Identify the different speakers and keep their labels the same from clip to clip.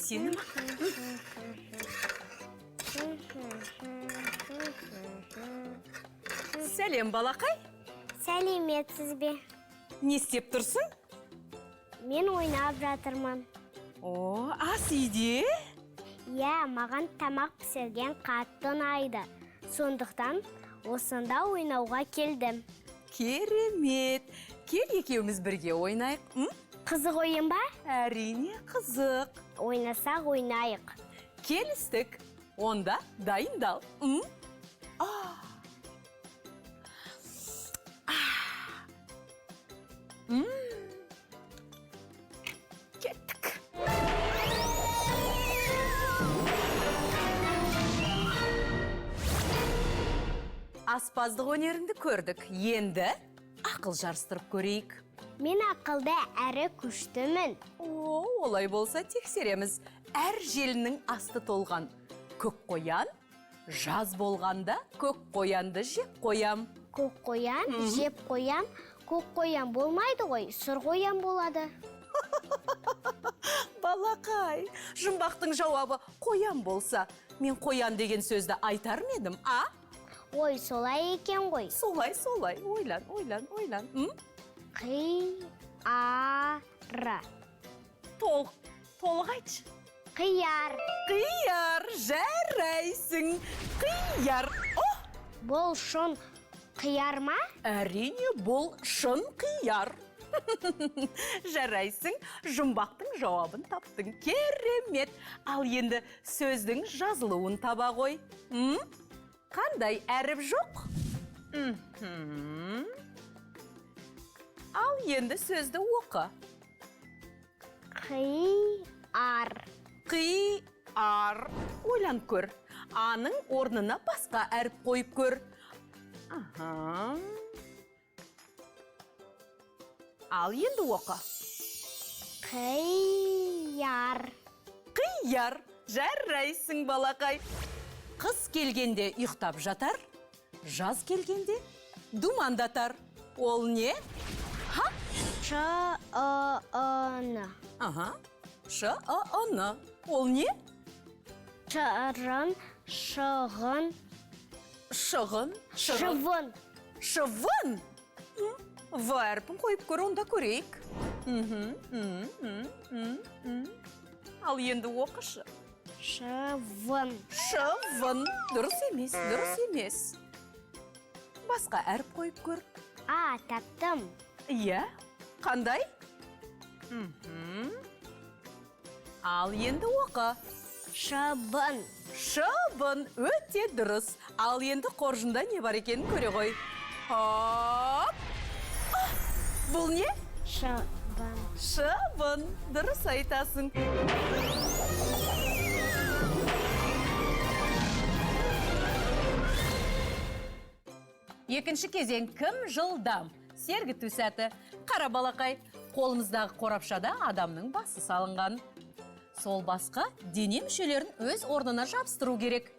Speaker 1: Сен Сәлем, балақай.
Speaker 2: Сәлеметсіз бе?
Speaker 1: Не істеп тұрсың?
Speaker 2: Мен ойнап жатырмын.
Speaker 1: О, ас үйде?
Speaker 2: Иә, маған тамақ пісірген қатты ұнайды. Сондықтан осында ойнауға келдім.
Speaker 1: Керемет. Кел екеуміз бірге ойнайық.
Speaker 2: Қызық ойын ба?
Speaker 1: Әрине қызық.
Speaker 2: Ойнасақ ойнайық.
Speaker 1: Келістік. Онда дайындал. Кеттік. Аспаздық өнеріңді көрдік. Енді ақыл жарыстырып көрейік.
Speaker 2: Мен ақылды әрі күштімін.
Speaker 1: О, олай болса тексереміз. Әр желінің асты толған. Көк қоян, жаз болғанда көк қоянды жеп қоям.
Speaker 2: Көк қоян, жеп қоям. Көк қоян болмайды ғой, сұр қоян болады.
Speaker 1: Балақай, жұмбақтың жауабы қоян болса, мен қоян деген сөзді айтар ма едім, а?
Speaker 2: Ой, солай екен ғой.
Speaker 1: Солай, ойлан.
Speaker 2: Қияр.
Speaker 1: Толық айтшы.
Speaker 2: Қияр.
Speaker 1: Қияр, жарайсың. Қияр. О!
Speaker 2: Бұл шын қияр ма?
Speaker 1: Әрине, бұл шын қияр. Жарайсың, жұмбақтың жауабын таптың. Керемет. Ал енді сөздің жазылуын таба ғой. Қандай әріп жоқ? Ал енді сөзді оқы.
Speaker 2: Қияр.
Speaker 1: Қияр. Ойлан көр. Аның орнына басқа әріп қойып көр. Ал енді оқы.
Speaker 2: Қияр.
Speaker 1: Қияр. Жарайсың, балақай. Қыс келгенде ұйықтап жатар, жаз келгенде думандатар. Ол не?
Speaker 2: Ш-ы-ы-ны.
Speaker 1: Ш-ы-ы-ны. Ол не?
Speaker 2: Шырын, шығын,
Speaker 1: Шығын.
Speaker 2: шывын.
Speaker 1: Шывын? В әрпін қойып көр, онда көрейік. Ал енді оқышы.
Speaker 2: Шывын.
Speaker 1: Шывын. Дұрыс емес. Басқа әріп қойып көр.
Speaker 2: Таптым.
Speaker 1: Иә, қандай? Ал енді оқы.
Speaker 2: Шыбын.
Speaker 1: Шыбын, өте дұрыс. Ал енді қоржында не бар екенін көре ғой. Бұл не?
Speaker 2: Шыбын.
Speaker 1: Шыбын, дұрыс айтасың. Екінші кезең кім жылдам? Сергіту сәті. Қара балақай, қолымыздағы қорапшада адамның басы салынған. Сол басқа дене мүшелерін өз орнына жабыстыру керек.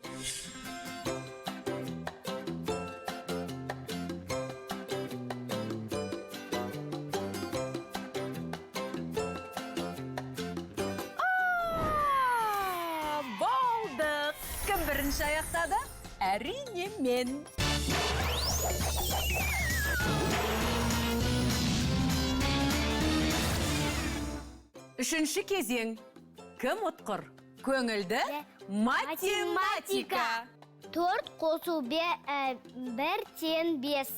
Speaker 1: Болдық! Кім бірінші аяқтады? Әрине мен. Үшінші кезең. Кім ұтқыр? Көңілді математика.
Speaker 2: 4 қосу 1 5.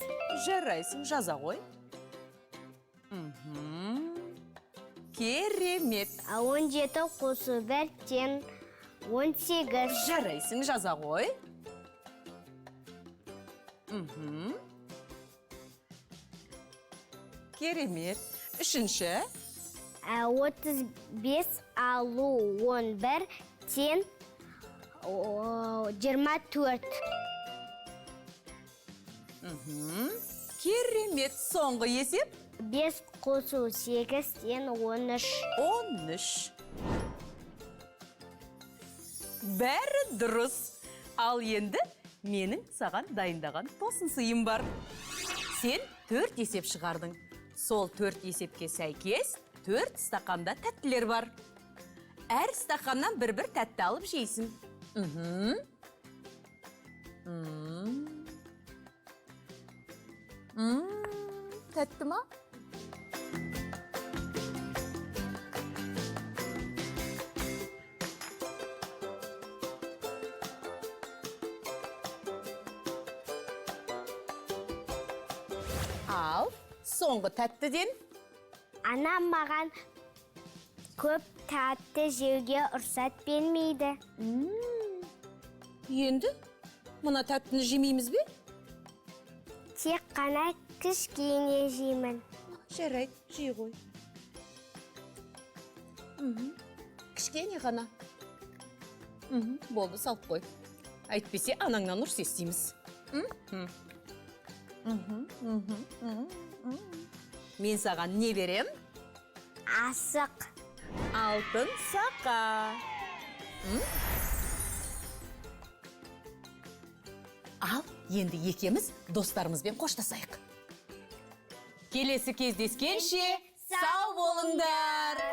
Speaker 1: Жарайсың, жаза ғой. Керемет.
Speaker 2: 17 қосу 1 18.
Speaker 1: Жарайсың, жаза ғой. Керемет. Үшінші.
Speaker 2: 35 алу 11 тең 24.
Speaker 1: Керемет. Соңғы есеп.
Speaker 2: 5 қосу 8 тең 13.
Speaker 1: 13. Бәрі дұрыс. Ал енді менің саған дайындаған тосын сыйым бар. Сен 4 есеп шығардың. Сол 4 есепке сәйкес 4 стақанда тәттілер бар. Әр стақаннан бір-бір тәтті алып жейсің. Тәтті ма? Ал, соңғы тәттіден.
Speaker 2: Анам маған көп тәтті жеуге ұрсат бермейді.
Speaker 1: Енді, мұна тәттіні жемейміз бе?
Speaker 2: Тек қана кішкене жеймін.
Speaker 1: Жарайды, жей ғой. Кішкене ғана. Болды, салып қой. Әйтпесе, анаңнан ұрс естейміз. Мен саған не берем?
Speaker 2: Асық.
Speaker 1: Алтын сақа. Ал, енді екеміз достарымызбен қоштасайық. Келесі кездескенше сау болыңдар.